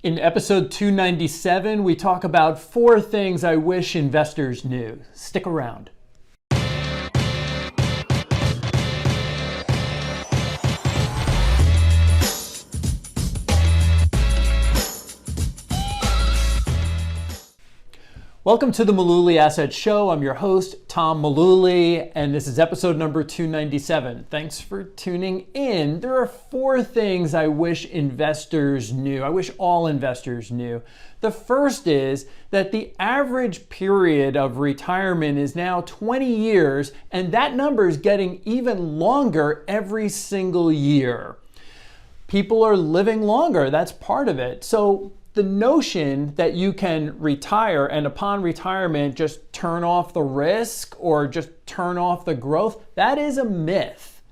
In episode 297, we talk about 4 things I wish investors knew. Stick around. Welcome to the Mullooly Asset Show. I'm your host, Tom Mullooly, and this is episode number 297. Thanks for tuning in. There are 4 things I wish investors knew. I wish all investors knew. The first is that the average period of retirement is now 20 years, and that number is getting even longer every single year. People are living longer. That's part of it. So the notion that you can retire and upon retirement just turn off the risk or just turn off the growth, that is a myth.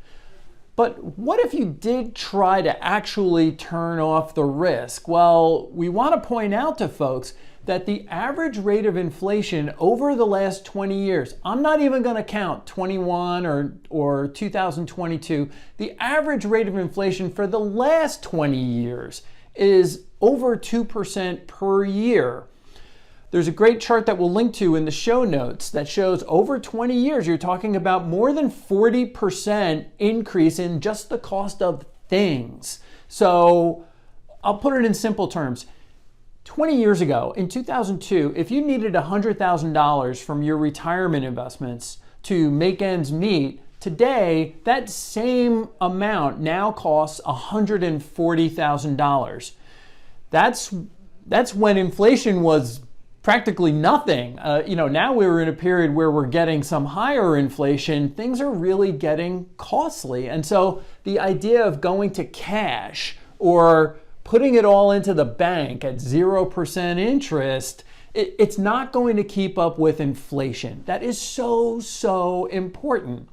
But what if you did try to actually turn off the risk? Well, we want to point out to folks that the average rate of inflation over the last 20 years, I'm not even going to count 21 or 2022, the average rate of inflation for the last 20 years is over 2% per year. There's a great chart that we'll link to in the show notes that shows over 20 years, you're talking about more than 40% increase in just the cost of things. So I'll put it in simple terms. 20 years ago, in 2002, if you needed $100,000 from your retirement investments to make ends meet, today, that same amount now costs $140,000. That's when inflation was practically nothing. Now we're in a period where we're getting some higher inflation. Things are really getting costly. And so the idea of going to cash or putting it all into the bank at 0% interest, it's not going to keep up with inflation. That is so important.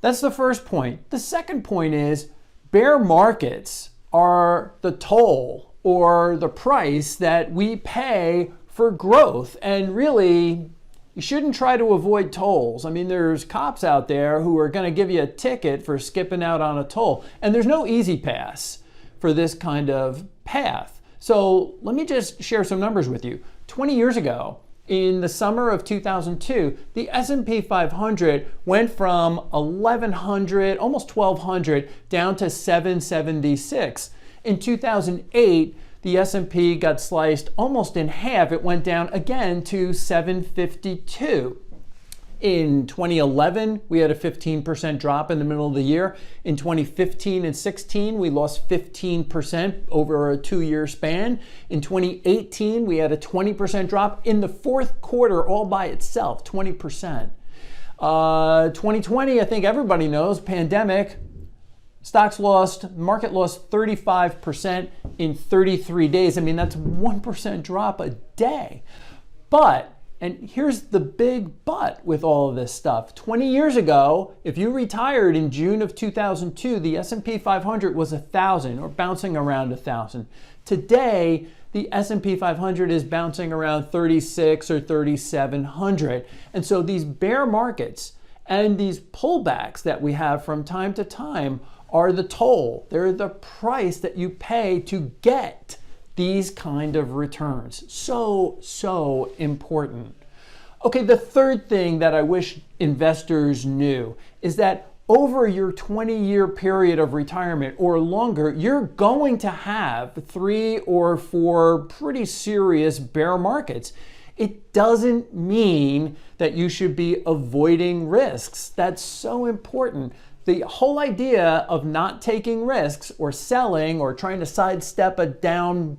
That's the first point. The second point is bear markets are the toll or the price that we pay for growth. And really, you shouldn't try to avoid tolls. I mean, there's cops out there who are going to give you a ticket for skipping out on a toll. And there's no easy pass for this kind of path. So let me just share some numbers with you. 20 years ago, in the summer of 2002, the S&P 500 went from 1,100, almost 1,200, down to 776. In 2008, the S&P got sliced almost in half. It went down again to 752. In 2011, we had a 15% drop in the middle of the year. In 2015 and 16, we lost 15% over a 2-year span. In 2018, we had a 20% drop. In the fourth quarter, all by itself, 20%. 2020, I think everybody knows, pandemic. Market lost 35% in 33 days. I mean, that's 1% drop a day. But, and here's the big but with all of this stuff. 20 years ago, if you retired in June of 2002, the S&P 500 was 1,000 or bouncing around 1,000. Today, the S&P 500 is bouncing around 36 or 3,700. And so these bear markets and these pullbacks that we have from time to time are the toll. They're the price that you pay to get these kind of returns. So important. Okay, the third thing that I wish investors knew is that over your 20-year period of retirement or longer, you're going to have 3 or 4 pretty serious bear markets. It doesn't mean that you should be avoiding risks. That's so important. The whole idea of not taking risks or selling or trying to sidestep a down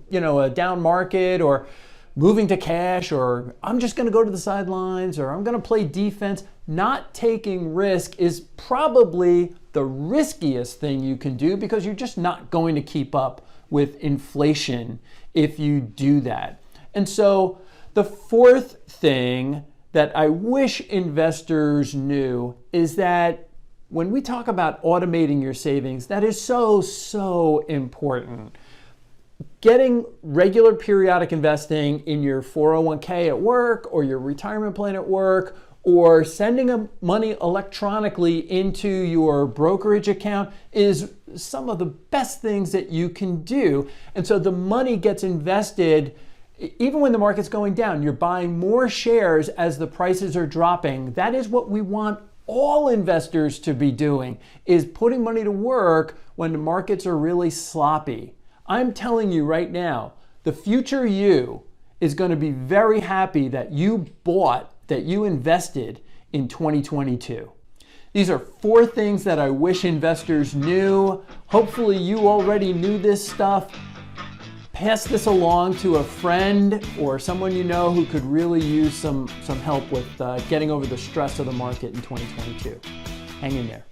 market or moving to cash or I'm just going to go to the sidelines or I'm going to play defense, not taking risk is probably the riskiest thing you can do because you're just not going to keep up with inflation if you do that. And so the fourth thing that I wish investors knew is that when we talk about automating your savings, that is so important. Getting regular periodic investing in your 401k at work or your retirement plan at work or sending money electronically into your brokerage account is some of the best things that you can do. And so the money gets invested even when the market's going down. You're buying more shares as the prices are dropping. That is what we want all investors to be doing, is putting money to work when the markets are really sloppy. I'm telling you right now, the future you is going to be very happy that you bought, that you invested in 2022. These are 4 things that I wish investors knew. Hopefully you already knew this stuff. Pass this along to a friend or someone you know who could really use some help with getting over the stress of the market in 2022. Hang in there.